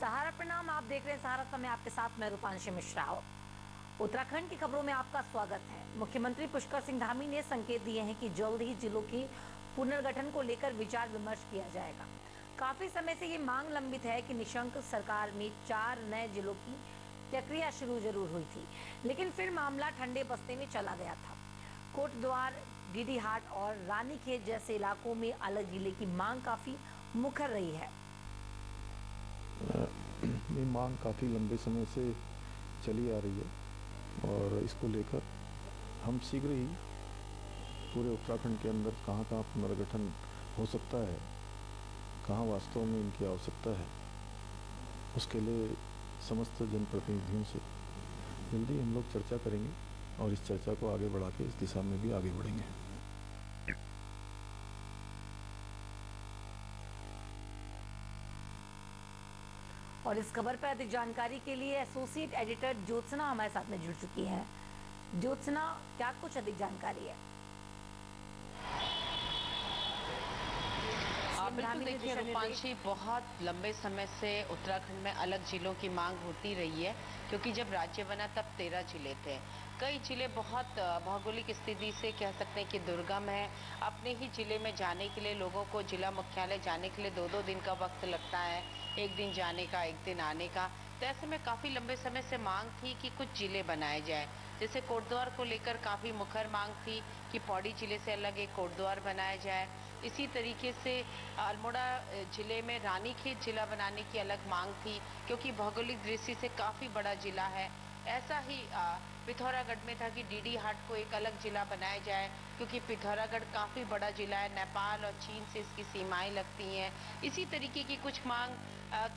सहारा प्रणाम। आप देख रहे हैं सहारा समय, आपके साथ मैं रूपांशी मिश्रा हूं। उत्तराखंड की खबरों में आपका स्वागत है। मुख्यमंत्री पुष्कर सिंह धामी ने संकेत दिए हैं कि जल्द ही जिलों की पुनर्गठन को लेकर विचार विमर्श किया जाएगा। काफी समय से ये मांग लंबित है कि निशंक सरकार में 4 नए जिलों की प्रक्रिया शुरू जरूर हुई थी, लेकिन फिर मामला ठंडे बस्ते में चला गया था। कोटद्वार, डीडीहाट और रानीखेत जैसे इलाकों में अलग जिले की मांग काफी मुखर रही है। ये मांग काफ़ी लंबे समय से चली आ रही है और इसको लेकर हम शीघ्र ही पूरे उत्तराखंड के अंदर कहाँ कहाँ पुनर्गठन हो सकता है, कहाँ वास्तव में इनकी आवश्यकता है, उसके लिए समस्त जनप्रतिनिधियों से जल्दी हम लोग चर्चा करेंगे और इस चर्चा को आगे बढ़ा के इस दिशा में भी आगे बढ़ेंगे। और इस खबर पर अधिक जानकारी के लिए एसोसिएट एडिटर ज्योत्सना हमारे साथ में जुड़ चुकी हैं। ज्योत्सना, क्या कुछ अधिक जानकारी है? बिल्कुल, देखिए रूपांशी, बहुत लंबे समय से उत्तराखंड में अलग जिलों की मांग होती रही है, क्योंकि जब राज्य बना तब 13 जिले थे। कई जिले बहुत भौगोलिक स्थिति से कह सकते हैं कि दुर्गम है। अपने ही जिले में जाने के लिए लोगों को जिला मुख्यालय जाने के लिए 2-2 दिन का वक्त लगता है, एक दिन जाने का, एक दिन आने का। तो ऐसे में काफी लंबे समय से मांग थी कि कुछ जिले बनाए जाए। जैसे कोटद्वार को लेकर काफी मुखर मांग थी कि पौड़ी जिले से अलग एक कोटद्वार बनाया जाए। इसी तरीके से अल्मोड़ा जिले में रानीखेत जिला बनाने की अलग मांग थी, क्योंकि भौगोलिक दृष्टि से काफी बड़ा जिला है। ऐसा ही पिथौरागढ़ में था कि डीडीहाट को एक अलग जिला बनाया जाए, क्योंकि पिथौरागढ़ काफी बड़ा जिला है, नेपाल और चीन से इसकी सीमाएं लगती हैं। इसी तरीके की कुछ मांग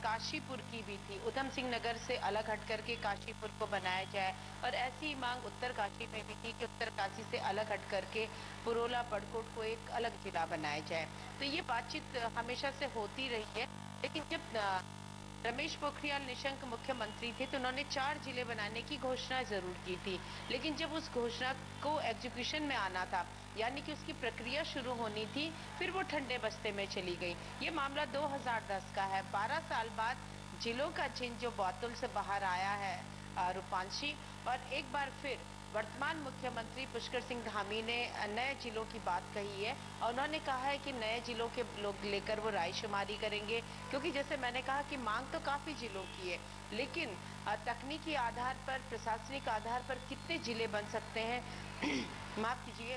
काशीपुर की भी थी, उधम सिंह नगर से अलग हट करके काशीपुर को बनाया जाए। और ऐसी ही मांग उत्तर काशी में भी थी कि उत्तर काशी से अलग हट करके पुरोला बड़कोट को एक अलग जिला बनाया जाए। तो ये बातचीत हमेशा से होती रही है, लेकिन जब रमेश पोखरियाल निशंक मुख्यमंत्री थे तो उन्होंने 4 जिले बनाने की घोषणा जरूर की थी, लेकिन जब उस घोषणा को एग्जीक्यूशन में आना था, यानी कि उसकी प्रक्रिया शुरू होनी थी, फिर वो ठंडे बस्ते में चली गई। ये मामला 2010 का है। 12 साल बाद जिलों का चिन्ह जो बोतल से बाहर आया है रूपांशी, और एक बार फिर वर्तमान मुख्यमंत्री पुष्कर सिंह धामी ने नए जिलों की बात कही है, और उन्होंने कहा है कि नए जिलों के लोग लेकर वो रायशुमारी करेंगे, क्योंकि जैसे मैंने कहा कि मांग तो काफी जिलों की है, लेकिन तकनीकी आधार पर, प्रशासनिक आधार पर कितने जिले बन सकते हैं माफ कीजिए,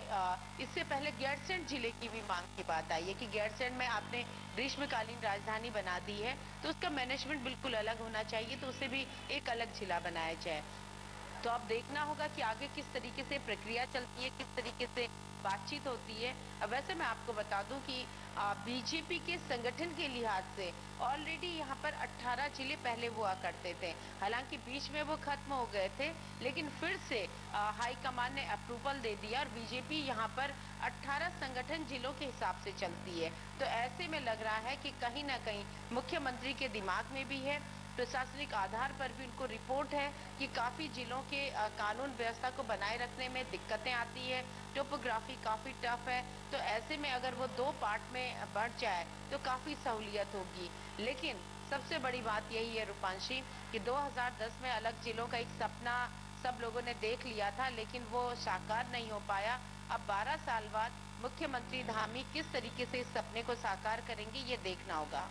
इससे पहले गैरसैंण जिले की भी मांग की बात आई है कि गैरसैंण में आपने ग्रीष्मकालीन राजधानी बना दी है, तो उसका मैनेजमेंट बिल्कुल अलग होना चाहिए, तो उसे भी एक अलग जिला बनाया जाए। तो अब देखना होगा कि आगे किस तरीके से प्रक्रिया चलती है, किस तरीके से बातचीत होती है। अब वैसे मैं आपको बता दूं कि बीजेपी के संगठन के लिहाज से ऑलरेडी यहाँ पर 18 जिले पहले हुआ करते थे। हालांकि बीच में वो खत्म हो गए थे, लेकिन फिर से हाईकमान ने अप्रूवल दे दिया और बीजेपी यहाँ पर 18 संगठन जिलों के हिसाब से चलती है। तो ऐसे में लग रहा है कि कहीं ना कहीं मुख्यमंत्री के दिमाग में भी है, प्रशासनिक आधार पर भी उनको रिपोर्ट है कि काफी जिलों के कानून व्यवस्था को बनाए रखने में दिक्कतें आती है, टोपोग्राफी काफी टफ है। तो ऐसे में अगर वो 2 पार्ट में बढ़ जाए तो काफी सहूलियत होगी। लेकिन सबसे बड़ी बात यही है रूपांशी कि 2010 में अलग जिलों का एक सपना सब लोगों ने देख लिया था, लेकिन वो साकार नहीं हो पाया। अब 12 साल बाद मुख्यमंत्री धामी किस तरीके से इस सपने को साकार करेंगे, ये देखना होगा।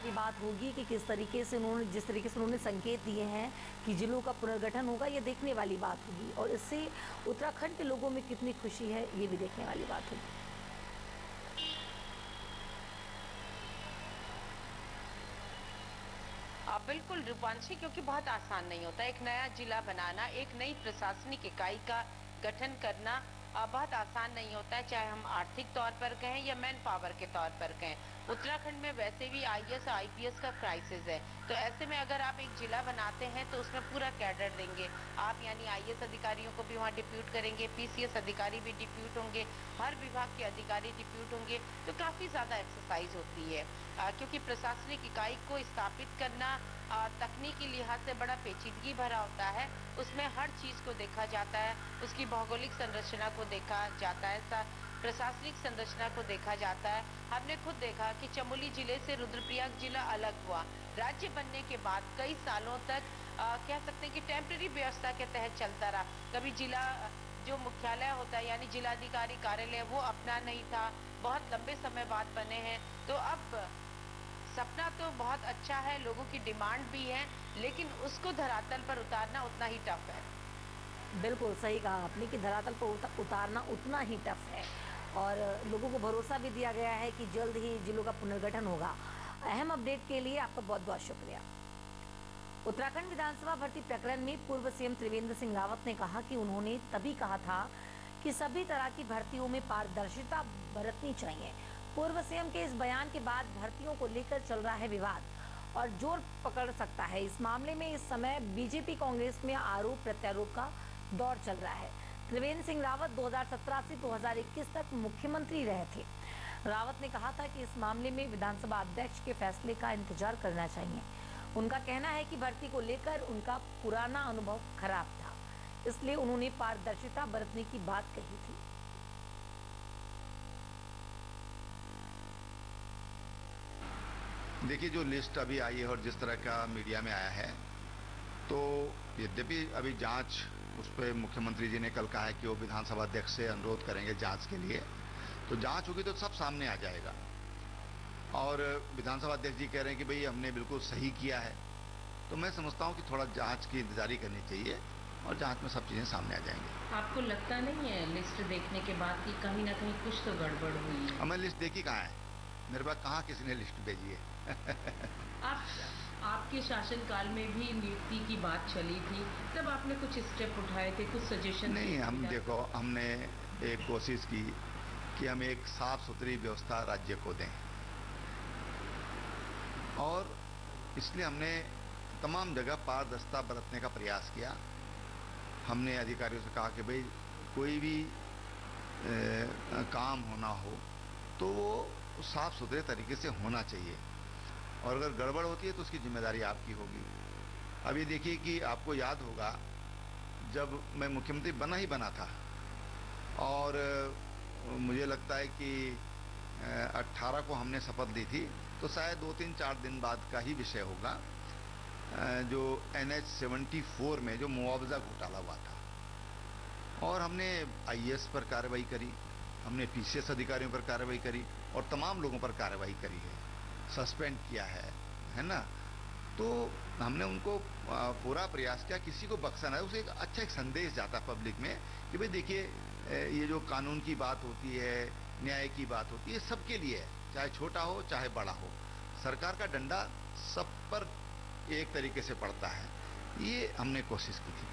ये बात होगी कि किस तरीके से उन्होंने, जिस तरीके से उन्होंने संकेत दिए हैं कि जिलों का पुनर्गठन होगा, ये देखने वाली बात होगी, और इससे उत्तराखंड के लोगों में कितनी खुशी है, ये भी देखने वाली बात होगी। बिल्कुल रूपांशी, क्योंकि बहुत आसान नहीं होता एक नया जिला बनाना, एक नई प्रशासनिक इकाई का गठन करना बहुत आसान नहीं होता है, चाहे हम आर्थिक तौर पर कहें या मैन पावर के तौर पर कहें। उत्तराखंड में वैसे भी आईएएस आईपीएस का क्राइसिस है, तो ऐसे में अगर आप एक जिला बनाते हैं तो उसमें पूरा कैडर देंगे आप, यानी आईएएस अधिकारियों को भी वहाँ डिप्यूट करेंगे, पीसीएस अधिकारी भी डिप्यूट होंगे, हर विभाग के अधिकारी डिप्यूट होंगे, तो काफी ज्यादा एक्सरसाइज होती है। क्योंकि प्रशासनिक इकाई को स्थापित करना तकनीकी लिहाज से बड़ा पेचीदगी भरा होता है, उसमें हर चीज को देखा जाता है, उसकी भौगोलिक संरचना को देखा जाता है, प्रशासनिक संरचना को देखा जाता है, हमने खुद देखा कि चमोली जिले से रुद्रप्रयाग जिला अलग हुआ। राज्य बनने के बाद कई सालों तक कह सकते हैं कि टेम्पररी व्यवस्था के तहत चलता रहा। कभी जिला जो मुख्यालय होता है यानी जिलाधिकारी कार्यालय वो अपना नहीं था, बहुत लंबे समय बाद बने हैं। तो अब सपना तो बहुत अच्छा है, लोगों की डिमांड भी है, लेकिन उसको धरातल पर उतारना उतना ही टफ है। बिल्कुल सही कहा आपने कि धरातल पर उतारना उतना ही टफ है और लोगों को भरोसा भी दिया गया है कि जल्द ही जिलों का पुनर्गठन होगा। अहम अपडेट के लिए आपका बहुत बहुत शुक्रिया। उत्तराखंड विधानसभा भर्ती प्रकरण में पूर्व सीएम त्रिवेंद्र सिंह रावत ने कहा कि उन्होंने तभी कहा था कि सभी तरह की भर्तियों में पारदर्शिता बरतनी चाहिए। पूर्व सीएम के इस बयान के बाद भर्तियों को लेकर चल रहा है विवाद और जोर पकड़ सकता है। इस मामले में इस समय बीजेपी कांग्रेस में आरोप प्रत्यारोप का दौर चल रहा है। त्रिवेंद्र सिंह रावत 2017 से 2021 तक मुख्यमंत्री रहे थे। रावत ने कहा था कि इस मामले में विधानसभा अध्यक्ष के फैसले का इंतजार करना चाहिए। उनका कहना है कि भर्ती को लेकर उनका पुराना अनुभव खराब था, इसलिए उन्होंने पारदर्शिता बरतने की बात कही थी। देखिए, जो लिस्ट अभी आई है और जिस तरह का मीडिया में आया है, तो यद्यपि अभी जांच उस पर मुख्यमंत्री जी ने कल कहा है कि वो विधानसभा अध्यक्ष से अनुरोध करेंगे जांच के लिए, तो जांच होगी तो सब सामने आ जाएगा। और विधानसभा अध्यक्ष जी कह रहे हैं कि भाई हमने बिल्कुल सही किया है, तो मैं समझता हूँ कि थोड़ा जांच की इंतजारी करनी चाहिए और जांच में सब चीज़ें सामने आ जाएंगी। आपको लगता नहीं है लिस्ट देखने के बाद कि कहीं ना कहीं कुछ तो गड़बड़ हुई है? हमें लिस्ट देखी कहाँ है? मेरे पास कहाँ किसी ने लिस्ट भेजी है? आपके शासनकाल में भी नियुक्ति की बात चली थी, तब आपने कुछ स्टेप उठाए थे, कुछ सजेशन? नहीं, हम देखो, हमने एक कोशिश की कि हम एक साफ सुथरी व्यवस्था राज्य को दें और इसलिए हमने तमाम जगह पारदर्शिता बरतने का प्रयास किया। हमने अधिकारियों से कहा कि भाई कोई भी काम होना हो तो वो साफ सुथरे तरीके से होना चाहिए और अगर गड़बड़ होती है तो उसकी जिम्मेदारी आपकी होगी। अब ये देखिए कि आपको याद होगा जब मैं मुख्यमंत्री बना था और मुझे लगता है कि 18 को हमने शपथ ली थी, तो शायद 2-3-4 दिन बाद का ही विषय होगा जो NH 74 में जो मुआवजा घोटाला हुआ था और हमने IAS पर कार्रवाई करी, हमने PCS अधिकारियों पर कार्रवाई करी और तमाम लोगों पर कार्रवाई करी है, सस्पेंड किया है ना। तो हमने उनको पूरा प्रयास किया, किसी को बख्शा ना। उसे एक अच्छा एक संदेश जाता पब्लिक में कि भाई देखिए ये जो कानून की बात होती है, न्याय की बात होती है, सबके लिए है, चाहे छोटा हो चाहे बड़ा हो। सरकार का डंडा सब पर एक तरीके से पड़ता है, ये हमने कोशिश की थी।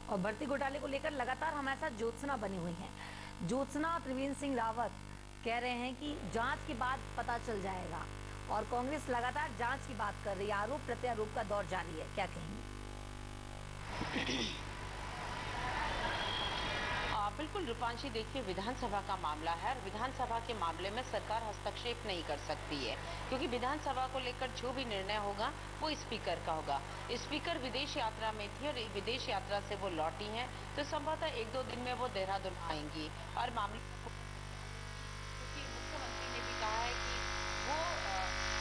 और भर्ती घोटाले को लेकर लगातार हमारे साथ ज्योत्सना बनी हुई हैं। ज्योत्सना, त्रिवेंद्र सिंह रावत कह रहे हैं कि जांच के बाद पता चल जाएगा और कांग्रेस लगातार जांच की बात कर रही है, आरोप प्रत्यारोप का दौर जारी है, क्या कहेंगे? बिल्कुल रूपांशी, देखिए विधानसभा का मामला है और विधानसभा के मामले में सरकार हस्तक्षेप नहीं कर सकती है क्योंकि विधानसभा को लेकर जो भी निर्णय होगा वो स्पीकर का होगा। स्पीकर विदेश यात्रा में थी और विदेश यात्रा से वो लौटी हैं, तो संभवतः 1-2 दिन में वो देहरादून आएंगी और मामले क्योंकि मुख्यमंत्री ने भी कहा है कि वो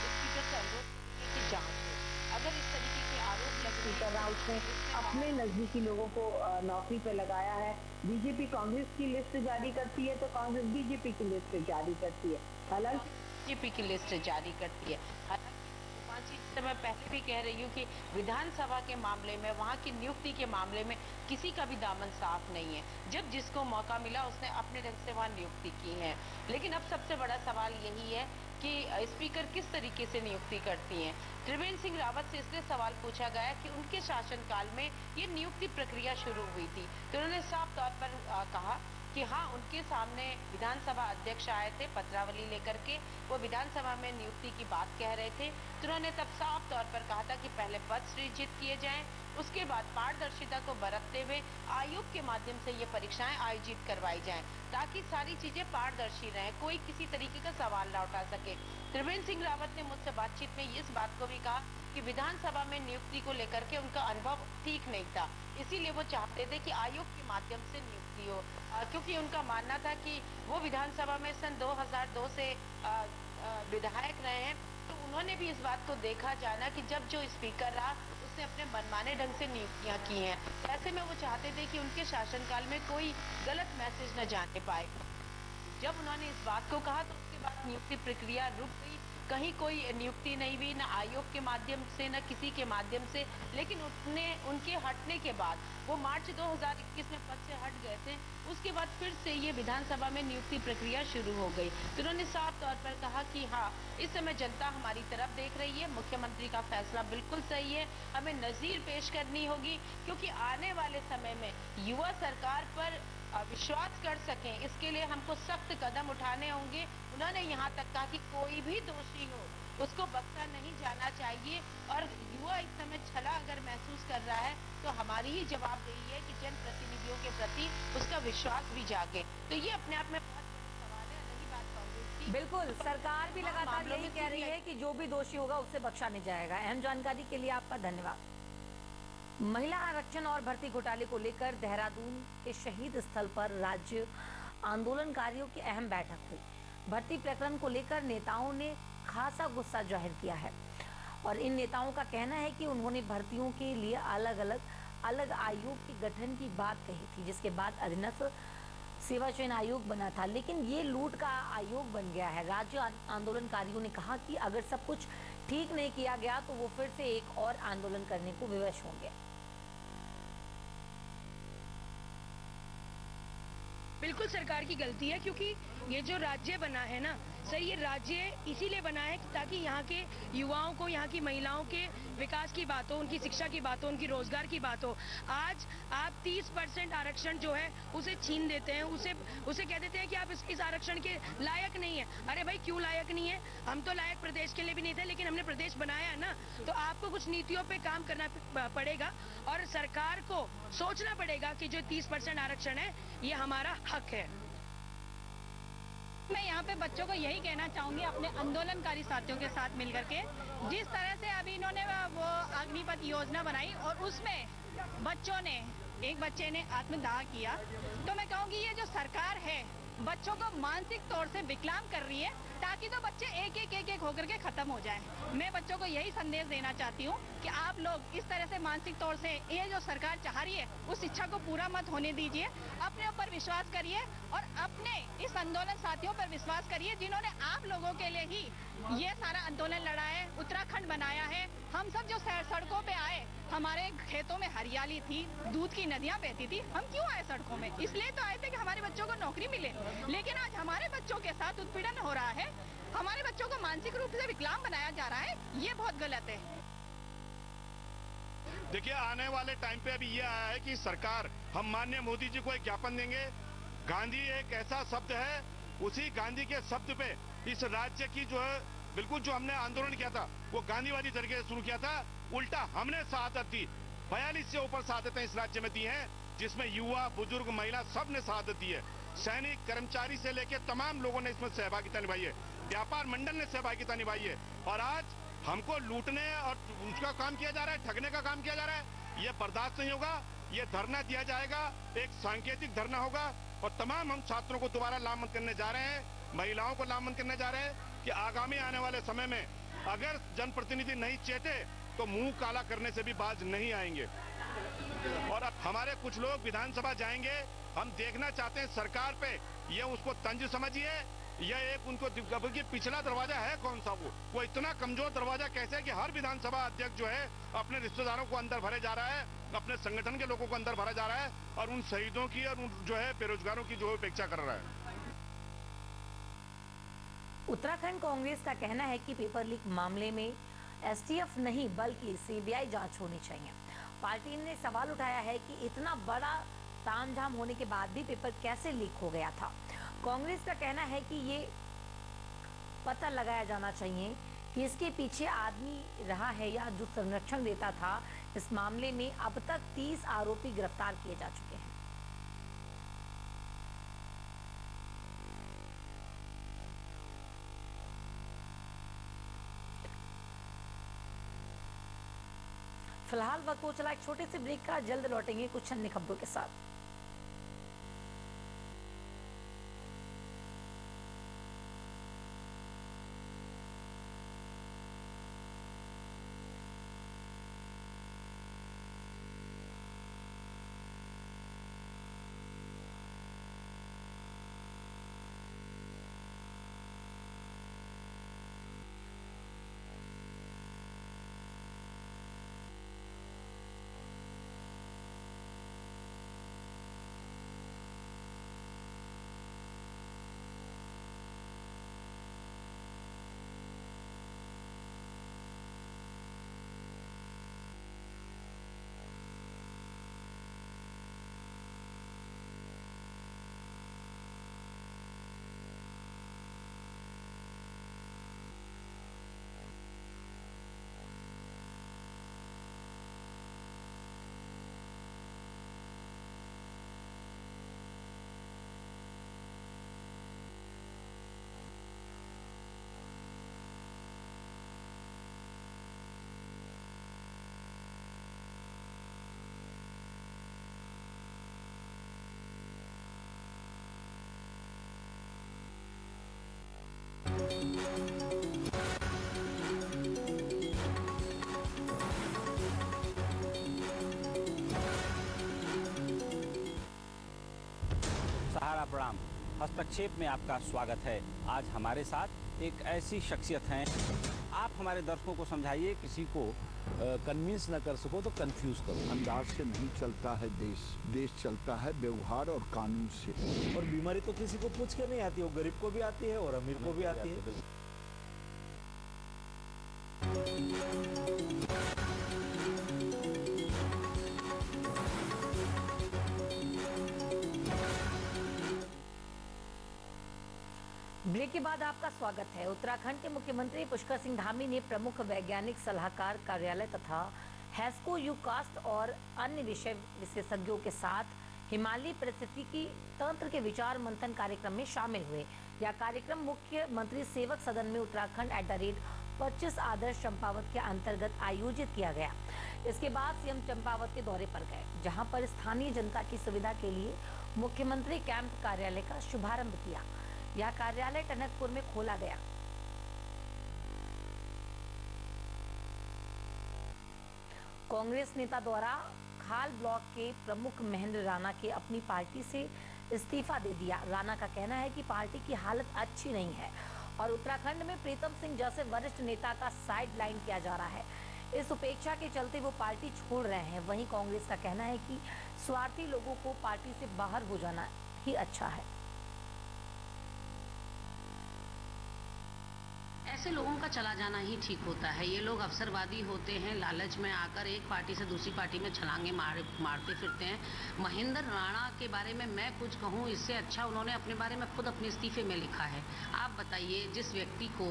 स्पीकर से अनुरोध की जांच हो। अगर इस तरीके के आरोप स्पीकर राउत ने अपने नजदीकी लोगों को नौकरी पर लगाया है। बीजेपी कांग्रेस की लिस्ट जारी करती है तो कांग्रेस बीजेपी की लिस्ट जारी करती है, हालांकि बीजेपी की लिस्ट जारी करती है। हालांकि मैं पहले भी कह रही हूँ कि विधानसभा के मामले में, वहाँ की नियुक्ति के मामले में किसी का भी दामन साफ नहीं है। जब जिसको मौका मिला उसने अपने ढंग से वहाँ नियुक्ति की है। लेकिन अब सबसे बड़ा सवाल यही है कि स्पीकर किस तरीके से नियुक्ति करती हैं। त्रिवेंद्र सिंह रावत से इसलिए सवाल पूछा गया कि उनके शासनकाल में ये नियुक्ति प्रक्रिया शुरू हुई थी, तो उन्होंने साफ तौर पर कहा कि हाँ, उनके सामने विधानसभा अध्यक्ष आए थे पत्रावली लेकर के, वो विधानसभा में नियुक्ति की बात कह रहे थे, तो उन्होंने तब साफ तौर पर कहा था कि पहले पद सृजित किए जाएं, उसके बाद पारदर्शिता को बरतते हुए आयोग के माध्यम से ये परीक्षाएं आयोजित करवाई जाएं, ताकि सारी चीजें पारदर्शी रहें, कोई किसी तरीके का सवाल ना उठा सके। त्रिवेंद्र सिंह रावत ने मुझसे बातचीत में इस बात को भी कहा कि विधानसभा में नियुक्ति को लेकर के उनका अनुभव ठीक नहीं था, इसीलिए वो चाहते थे कि आयोग के माध्यम से नियुक्ति हो, क्योंकि उनका मानना था कि वो विधानसभा में सन 2002 से विधायक रहे हैं, तो उन्होंने भी इस बात को देखा जाना कि जब जो स्पीकर रहा उसने अपने मनमाने ढंग से नियुक्तियां की हैं, ऐसे में वो चाहते थे कि उनके शासनकाल में कोई गलत मैसेज न जाने पाए। जब उन्होंने इस बात को कहा तो उसके बाद नियुक्ति प्रक्रिया रुक गई, कहीं कोई नियुक्ति नहीं हुई, न आयोग के माध्यम से न किसी के माध्यम से। लेकिन उनके हटने के बाद वो मार्च 2021 में पद से हट गए थे, उसके बाद फिर से ये विधानसभा में नियुक्ति प्रक्रिया शुरू हो गई। तो उन्होंने साफ तौर पर कहा कि हाँ, इस समय जनता हमारी तरफ देख रही है, मुख्यमंत्री का फैसला बिल्कुल सही है, हमें नजीर पेश करनी होगी, क्योंकि आने वाले समय में युवा सरकार पर विश्वास कर सकें, इसके लिए हमको सख्त कदम उठाने होंगे। उन्होंने यहाँ तक कहा कि कोई भी दोषी हो उसको बख्शा नहीं जाना चाहिए, और युवा इस समय छला अगर महसूस कर रहा है तो हमारी ही जवाबदेही है कि जनप्रतिनिधियों के प्रति उसका विश्वास भी जागे। तो ये अपने आप में बहुत बड़ा सवाल है। रही बात कांग्रेस की, बिल्कुल, सरकार भी लगातार यही कह रही है कि जो भी दोषी होगा उससे बख्शा नहीं जाएगा। अहम जानकारी के लिए आपका धन्यवाद। महिला आरक्षण और भर्ती घोटाले को लेकर देहरादून के शहीद स्थल पर राज्य आंदोलनकारियों की अहम बैठक हुई। भर्ती प्रकरण को लेकर नेताओं ने खासा गुस्सा जाहिर किया है, और इन नेताओं का कहना है कि उन्होंने भर्तियों के लिए अलग आयोग के गठन की बात कही थी, जिसके बाद अधीनस्थ सेवा चयन आयोग बना था, लेकिन ये लूट का आयोग बन गया है। राज्य आंदोलनकारियों ने कहा कि अगर सब कुछ ठीक नहीं किया गया तो वो फिर से एक और आंदोलन करने को विवश होंगे। बिल्कुल सरकार की गलती है, क्योंकि ये जो राज्य बना है ना सर, ये राज्य इसीलिए बना है ताकि यहाँ के युवाओं को, यहाँ की महिलाओं के विकास की बात हो, उनकी शिक्षा की बात हो, उनकी रोजगार की बात हो। आज आप 30% आरक्षण जो है उसे छीन देते हैं, उसे कह देते हैं कि आप इस आरक्षण के लायक नहीं है। अरे भाई, क्यों लायक नहीं है? हम तो लायक प्रदेश के लिए भी नहीं थे, लेकिन हमने प्रदेश बनाया है ना, तो आपको कुछ नीतियों पे काम करना पड़ेगा, और सरकार को सोचना पड़ेगा कि जो 30% आरक्षण है ये हमारा हक है। मैं यहाँ पे बच्चों को यही कहना चाहूंगी, अपने आंदोलनकारी साथियों के साथ मिलकर के, जिस तरह से अभी इन्होंने वो अग्निपथ योजना बनाई और उसमें बच्चों ने, एक बच्चे ने आत्मदाह किया, तो मैं कहूँगी ये जो सरकार है बच्चों को मानसिक तौर से विकलांग कर रही है, ताकि तो बच्चे एक होकर के खत्म हो जाएं। मैं बच्चों को यही संदेश देना चाहती हूँ कि आप लोग इस तरह से मानसिक तौर से ये जो सरकार चाह रही है उस इच्छा को पूरा मत होने दीजिए। अपने ऊपर विश्वास करिए और अपने इस आंदोलन साथियों पर विश्वास करिए, जिन्होंने आप लोगों के लिए ही ये सारा आंदोलन लड़ा है, उत्तराखंड बनाया है। हम सब जो सड़कों पे आए, हमारे खेतों में हरियाली थी, दूध की नदियां बहती थी, हम क्यों आए सड़कों में? इसलिए तो आए थे कि हमारे बच्चों को नौकरी मिले। लेकिन आज हमारे बच्चों के साथ उत्पीड़न हो रहा है, हमारे बच्चों को मानसिक रूप से विकलांग बनाया जा रहा है, ये बहुत गलत है। देखिए, आने वाले टाइम पे अभी ये आया है कि सरकार, हम माननीय मोदी जी को एक ज्ञापन देंगे। गांधी एक ऐसा शब्द है, उसी गांधी के शब्द पे इस राज्य की जो है, बिल्कुल जो हमने आंदोलन किया था वो गांधीवादी तरीके से शुरू किया था, उल्टा हमने शहादत दी। 42 से ऊपर शहादतें इस राज्य में दी हैं, जिसमें युवा, बुजुर्ग, महिला सब ने शहादत दी है। सैनिक, कर्मचारी से लेकर तमाम लोगों ने इसमें सहभागिता निभाई है, व्यापार मंडल ने सहभागिता निभाई है। और आज हमको लूटने और उसका काम किया जा रहा है, ठगने का काम किया जा रहा है, ये बर्दाश्त नहीं होगा। ये धरना दिया जाएगा, एक सांकेतिक धरना होगा, और तमाम हम छात्रों को दोबारा लामबंद करने जा रहे हैं, महिलाओं को लामबंद करने जा रहे हैं कि आगामी आने वाले समय में अगर जनप्रतिनिधि नहीं चेते तो मुंह काला करने से भी बाज नहीं आएंगे। और अब हमारे कुछ लोग विधानसभा जाएंगे, हम देखना चाहते हैं सरकार पे ये उसको तंज समझिए, यह एक उनको कि पिछला दरवाजा है कौन सा, वो इतना कमजोर दरवाजा कैसे है कि हर विधानसभा अध्यक्ष जो है अपने रिश्तेदारों को अंदर भरे जा रहा है, अपने संगठन के लोगों को अंदर भरा जा रहा है, और उन शहीदों की और उन जो है बेरोजगारों की जो उपेक्षा कर रहा है। उत्तराखंड कांग्रेस का कहना है कि पेपर लीक मामले में एसटीएफ नहीं बल्कि सीबीआई जांच होनी चाहिए। पार्टी ने सवाल उठाया है कि इतना बड़ा तामझाम होने के बाद भी पेपर कैसे लीक हो गया था। कांग्रेस का कहना है कि ये पता लगाया जाना चाहिए कि इसके पीछे आदमी रहा है या जो संरक्षण देता था। इस मामले में अब तक 30 आरोपी गिरफ्तार किए जा चुके हैं। फिलहाल वक्त हो चला एक छोटे से ब्रेक का। जल्द लौटेंगे कुछ अन्य खबरों के साथ। सहारा प्रणाम। हस्तक्षेप में आपका स्वागत है। आज हमारे साथ एक ऐसी शख्सियत हैं। आप हमारे दर्शकों को समझाइए। किसी को कन्विंस न कर सको तो कंफ्यूज करो। अंदाज से नहीं चलता है देश चलता है व्यवहार और कानून से। और बीमारी तो किसी को पूछ के नहीं आती, वो गरीब को भी आती है और अमीर को भी आती है। ब्रेक के बाद आपका स्वागत है। उत्तराखंड के मुख्यमंत्री पुष्कर सिंह धामी ने प्रमुख वैज्ञानिक सलाहकार कार्यालय तथा हैस्को यूकास्ट और अन्य विषय विशेषज्ञों के साथ हिमालयी पारिस्थितिकी तंत्र के विचार मंथन कार्यक्रम में शामिल हुए। यह कार्यक्रम मुख्यमंत्री सेवक सदन में उत्तराखंड @25 आदर्श चंपावत के अंतर्गत आयोजित किया गया। इसके बाद सीएम चंपावत के दौरे पर गए, जहां पर स्थानीय जनता की सुविधा के लिए मुख्यमंत्री कैंप कार्यालय का शुभारंभ किया। यह कार्यालय टनकपुर में खोला गया। कांग्रेस नेता द्वारा खाल ब्लॉक के प्रमुख महेंद्र राणा के अपनी पार्टी से इस्तीफा दे दिया। राणा का कहना है कि पार्टी की हालत अच्छी नहीं है और उत्तराखंड में प्रीतम सिंह जैसे वरिष्ठ नेता का साइड लाइन किया जा रहा है। इस उपेक्षा के चलते वो पार्टी छोड़ रहे हैं। वहीं कांग्रेस का कहना है कि स्वार्थी लोगों को पार्टी से बाहर हो जाना ही अच्छा है। ऐसे लोगों का चला जाना ही ठीक होता है। ये लोग अवसरवादी होते हैं, लालच में आकर एक पार्टी से दूसरी पार्टी में छलांगे मारते फिरते हैं। महेंद्र राणा के बारे में मैं कुछ कहूँ, इससे अच्छा उन्होंने अपने बारे में खुद अपने इस्तीफे में लिखा है। आप बताइए, जिस व्यक्ति को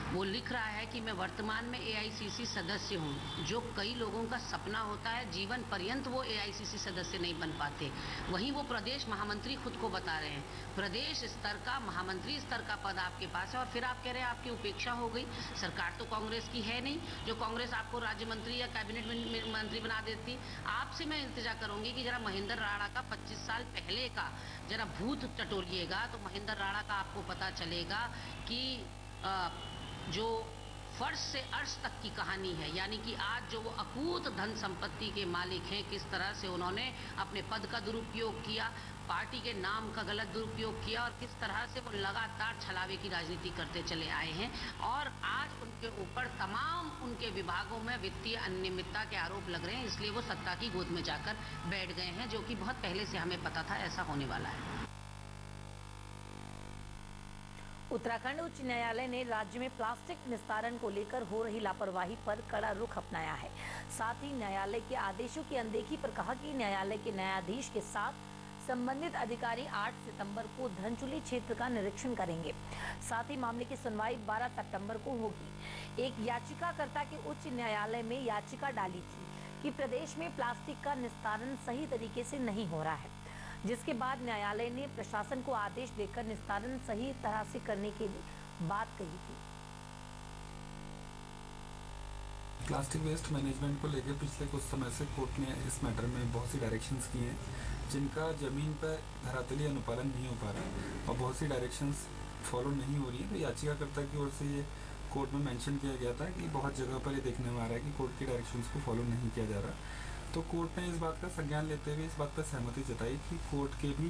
वो लिख रहा है कि मैं वर्तमान में AICC सदस्य हूँ, जो कई लोगों का सपना होता है, जीवन पर्यंत वो AICC सदस्य नहीं बन पाते। वहीं वो प्रदेश महामंत्री खुद को बता रहे हैं। प्रदेश स्तर का महामंत्री स्तर का पद आपके पास है और फिर आप कह रहे हैं आपकी उपेक्षा हो गई। सरकार तो कांग्रेस की है नहीं जो कांग्रेस आपको राज्य मंत्री या कैबिनेट मंत्री बना देती। आपसे मैं इल्तिजा करूंगी कि जरा महेंद्र राणा का 25 साल पहले का जरा भूत टटोलिएगा तो महेंद्र राणा का आपको पता चलेगा कि जो फर्श से अर्श तक की कहानी है, यानी कि आज जो वो अकूत धन संपत्ति के मालिक हैं, किस तरह से उन्होंने अपने पद का दुरुपयोग किया, पार्टी के नाम का गलत दुरुपयोग किया और किस तरह से वो लगातार छलावे की राजनीति करते चले आए हैं। और आज उनके ऊपर तमाम उनके विभागों में वित्तीय अनियमितता के आरोप लग रहे हैं। इसलिए वो सत्ता की गोद में जाकर बैठ गए हैं, जो कि बहुत पहले से हमें पता था ऐसा होने वाला है। उत्तराखंड उच्च न्यायालय ने राज्य में प्लास्टिक निस्तारण को लेकर हो रही लापरवाही पर कड़ा रुख अपनाया है। साथ ही न्यायालय के आदेशों की अनदेखी पर कहा कि न्यायालय के न्यायाधीश के साथ संबंधित अधिकारी 8 सितंबर को धनचुली क्षेत्र का निरीक्षण करेंगे। साथ ही मामले की सुनवाई 12 सितंबर को होगी। एक याचिकाकर्ता के उच्च न्यायालय में याचिका डाली थी कि प्रदेश में प्लास्टिक का निस्तारण सही तरीके से नहीं हो रहा है, जिसके बाद न्यायालय ने प्रशासन को आदेश देकर निस्तारण सही तरह से करने की बात कही थी। प्लास्टिक वेस्ट मैनेजमेंट को लेकर पिछले कुछ समय से कोर्ट ने इस मैटर में बहुत सी डायरेक्शंस किए हैं, जिनका ज़मीन पर धरातली अनुपालन नहीं हो पा रहा है और बहुत सी डायरेक्शंस फॉलो नहीं हो रही है। तो याचिकाकर्ता की ओर से ये कोर्ट में मेंशन किया गया था कि बहुत जगह पर ये देखने में आ रहा है कि कोर्ट की डायरेक्शंस को फॉलो नहीं किया जा रहा। तो कोर्ट ने इस बात का संज्ञान लेते हुए इस बात पर सहमति जताई कि कोर्ट के भी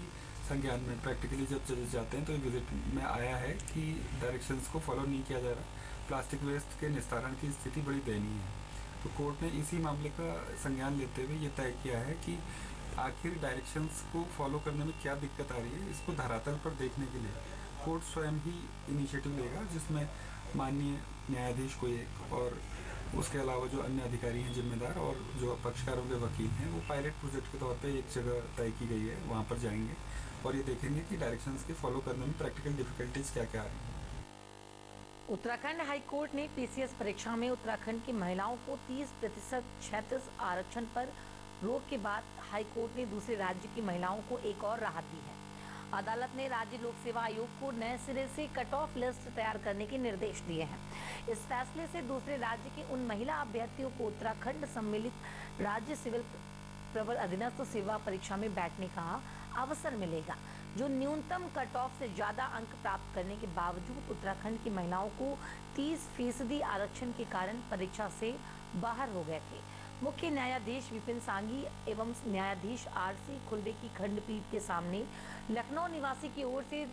संज्ञान में प्रैक्टिकली जब जजेस जाते हैं तो ये विजिट में आया है कि डायरेक्शंस को फॉलो नहीं किया जा रहा। प्लास्टिक वेस्ट के निस्तारण की स्थिति बड़ी दयनीय है। तो कोर्ट ने इसी मामले का संज्ञान लेते हुए ये तय किया है कि आखिर डायरेक्शंस को फॉलो करने में क्या दिक्कत आ रही है, इसको धरातल पर देखने के लिए कोर्ट स्वयं ही इनिशिएटिव लेगा, जिसमें माननीय न्यायाधीश को एक और उसके अलावा जो अन्य अधिकारी हैं जिम्मेदार और जो पक्षकारों के वकील हैं, वो पायलट प्रोजेक्ट के तौर पे एक जगह तय की गई है, वहाँ पर जाएंगे और ये देखेंगे कि डायरेक्शंस के फॉलो करने में प्रैक्टिकल डिफिकल्टीज क्या क्या आ रही हैं। उत्तराखंड हाईकोर्ट ने पीसीएस परीक्षा में उत्तराखंड की महिलाओं को 30% क्षैतिज आरक्षण पर रोक के बाद हाईकोर्ट ने दूसरे राज्य की महिलाओं को एक और राहत दी है। अदालत ने राज्य लोक सेवा आयोग को नए सिरे से कट ऑफ लिस्ट तैयार करने के निर्देश दिए हैं। इस फैसले से दूसरे राज्य के उन महिला अभ्यर्थियों को उत्तराखंड सम्मिलित राज्य सिविल प्रवर अधीनस्थ सेवा परीक्षा में बैठने का अवसर मिलेगा, जो न्यूनतम कट ऑफ से ज्यादा अंक प्राप्त करने के बावजूद उत्तराखंड की महिलाओं को 30% आरक्षण के कारण परीक्षा से बाहर हो गए थे। मुख्य न्यायाधीश विपिन सांघी एवं न्यायाधीश आरसी खुल्बे की खंडपीठ के सामने लखनऊ निवासी की ओर से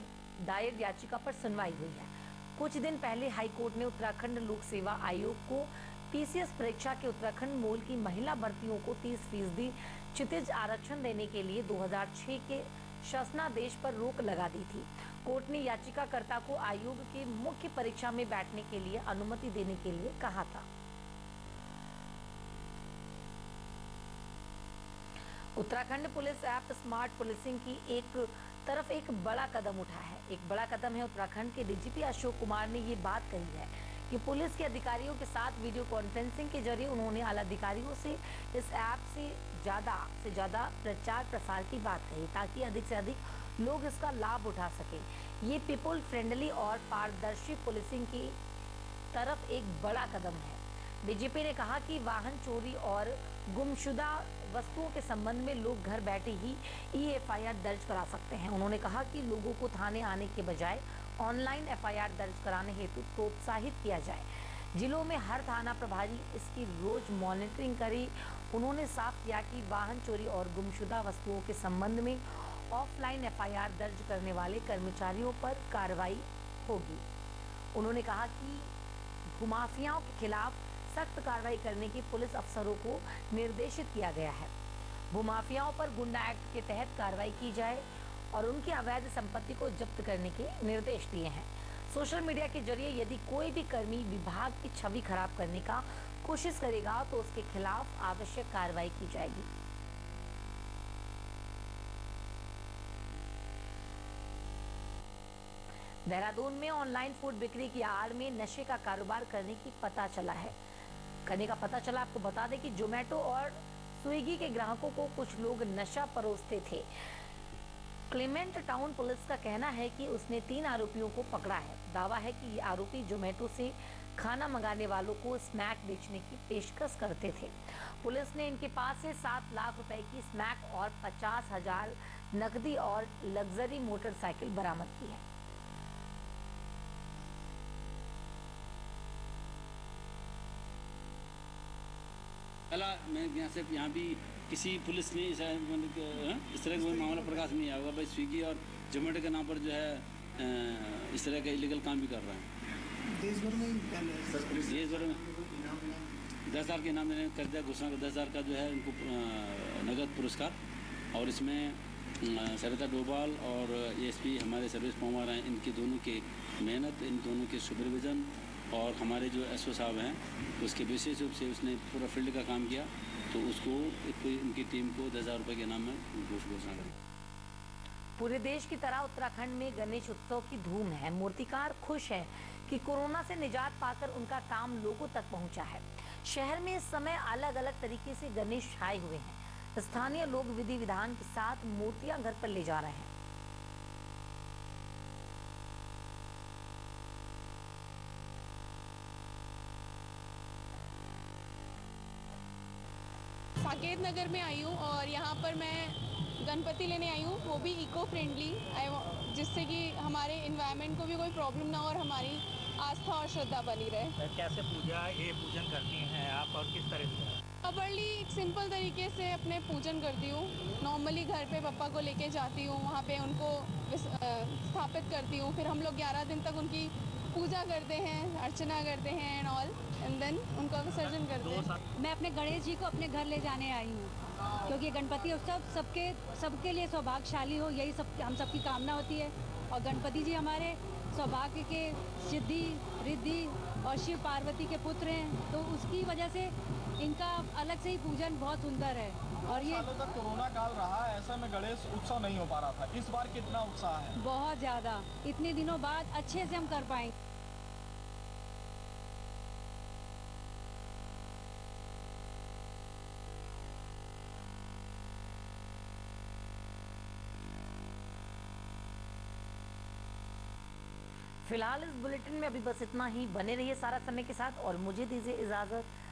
दायर याचिका पर सुनवाई हुई है। कुछ दिन पहले हाईकोर्ट ने उत्तराखंड लोक सेवा आयोग को पीसीएस परीक्षा के उत्तराखंड मूल की महिला भर्तियों को 30% क्षितिज आरक्षण देने के लिए 2006 के शासनादेश पर रोक लगा दी थी। कोर्ट ने याचिकाकर्ता को आयोग के मुख्य परीक्षा में बैठने के लिए अनुमति देने के लिए कहा था। Uttarakhand police app smart policing की एक तरफ एक बड़ा कदम उठा है। एक बड़ा कदम है उत्तराखंड के डीजीपी अशोक कुमार ने ये बात कही है कि पुलिस के अधिकारियों के साथ वीडियो कॉन्फ्रेंसिंग के जरिए उन्होंने आला अधिकारियों से इस ऐप से ज्यादा प्रचार प्रसार की बात कही, ताकि अधिक से अधिक लोग इसका लाभ उठा सकें। ये पीपल फ्रेंडली और पारदर्शी पुलिसिंग की तरफ एक बड़ा कदम है। डीजीपी ने कहा कि वाहन चोरी और गुमशुदा वस्तुओं के संबंध में लोग घर बैठे ही एफआईआर दर्ज करा सकते हैं। उन्होंने कहा कि लोगों को थाने आने के बजाय ऑनलाइन एफआईआर दर्ज कराने हेतु प्रोत्साहित किया जाए। जिलों में हर थाना प्रभारी इसकी रोज मॉनिटरिंग करे। उन्होंने साफ किया कि वाहन चोरी और गुमशुदा वस्तुओं के संबंध में ऑफलाइन एफआईआर दर्ज करने वाले कर्मचारियों पर कार्रवाई होगी। उन्होंने कहा कि भूमाफियाओं के खिलाफ सख्त कार्रवाई करने की पुलिस अफसरों को निर्देशित किया गया है। भूमाफियाओं पर गुंडा एक्ट के तहत कार्रवाई की जाए और उनकी अवैध संपत्ति को जब्त करने के निर्देश दिए हैं। सोशल मीडिया के जरिए यदि कोई भी कर्मी विभाग की छवि खराब करने का कोशिश करेगा तो उसके खिलाफ आवश्यक कार्रवाई की जाएगी। देहरादून में ऑनलाइन फूड बिक्री की आड़ में नशे का कारोबार करने का पता चला। आपको बता दें कि जोमेटो और स्विगी के ग्राहकों को कुछ लोग नशा परोसते थे। क्लेमेंट टाउन पुलिस का कहना है कि उसने 3 आरोपियों को पकड़ा है। दावा है कि ये आरोपी जोमेटो से खाना मंगाने वालों को स्नैक बेचने की पेशकश करते थे। पुलिस ने इनके पास से 7 लाख रुपए की स्नैक और 50,000 नकदी और लग्जरी मोटरसाइकिल बरामद की है। मैं यहाँ भी किसी पुलिस ने इस तरह का मामला प्रकाश में आया होगा। भाई स्विगी और जोमेटो के नाम पर जो है इस तरह का इलीगल काम भी कर रहा है। देश भर में 10,000 के इनाम देने कर दिया घोषणा। 10,000 का जो है उनको नगद पुरस्कार, और इसमें सरिता डोभाल और एएसपी हमारे सर्विस पवार हैं, इनकी दोनों की मेहनत, इन दोनों के सुपरविज़न और हमारे जो एसओ साहब हैं उसके विशेष रूप से उसने पूरा फील्ड का काम किया, तो उसको उनकी टीम को 10,000 रुपये के इनाम में घोषणा करें। पूरे देश की तरह उत्तराखंड में गणेश उत्सव की धूम है। मूर्तिकार खुश है कि कोरोना से निजात पाकर उनका काम लोगों तक पहुंचा है। शहर में इस समय अलग अलग तरीके से गणेश छाए हुए हैं। स्थानीय लोग विधि विधान के साथ मूर्तियां घर पर ले जा रहे हैं। साकेत नगर में आई हूँ और यहाँ पर मैं गणपति लेने आई हूँ, वो भी इको फ्रेंडली, जिससे कि हमारे इन्वायरमेंट को भी कोई प्रॉब्लम ना हो और हमारी आस्था और श्रद्धा बनी रहे। कैसे पूजन करती हैं आप और किस तरह से? प्रॉपर्ली एक सिंपल तरीके से अपने पूजन करती हूँ। नॉर्मली घर पे पापा को लेके जाती हूँ, वहाँ पे उनको स्थापित करती हूँ। फिर हम लोग 11 दिन तक उनकी पूजा करते हैं, अर्चना करते हैं एंड ऑल, एंड देन उनका विसर्जन करते हैं। मैं अपने गणेश जी को अपने घर ले जाने आई हूँ, क्योंकि गणपति उत्सव सबके लिए सौभाग्यशाली हो, यही सब हम सबकी कामना होती है। और गणपति जी हमारे सौभाग्य के सिद्धि रिद्धि और शिव पार्वती के पुत्र हैं, तो उसकी वजह से इनका अलग से ही पूजन बहुत सुंदर है। और ये सालों तक कोरोना काल रहा, ऐसा में गणेश उत्सव नहीं हो पा रहा था, इस बार कितना उत्साह है? बहुत ज़्यादा, इतने दिनों बाद अच्छे से हम कर पाएंगे। फिलहाल इस बुलेटिन में अभी बस इतना ही। बने रहिए सारा समय के साथ और मुझे दीजिए इजाजत।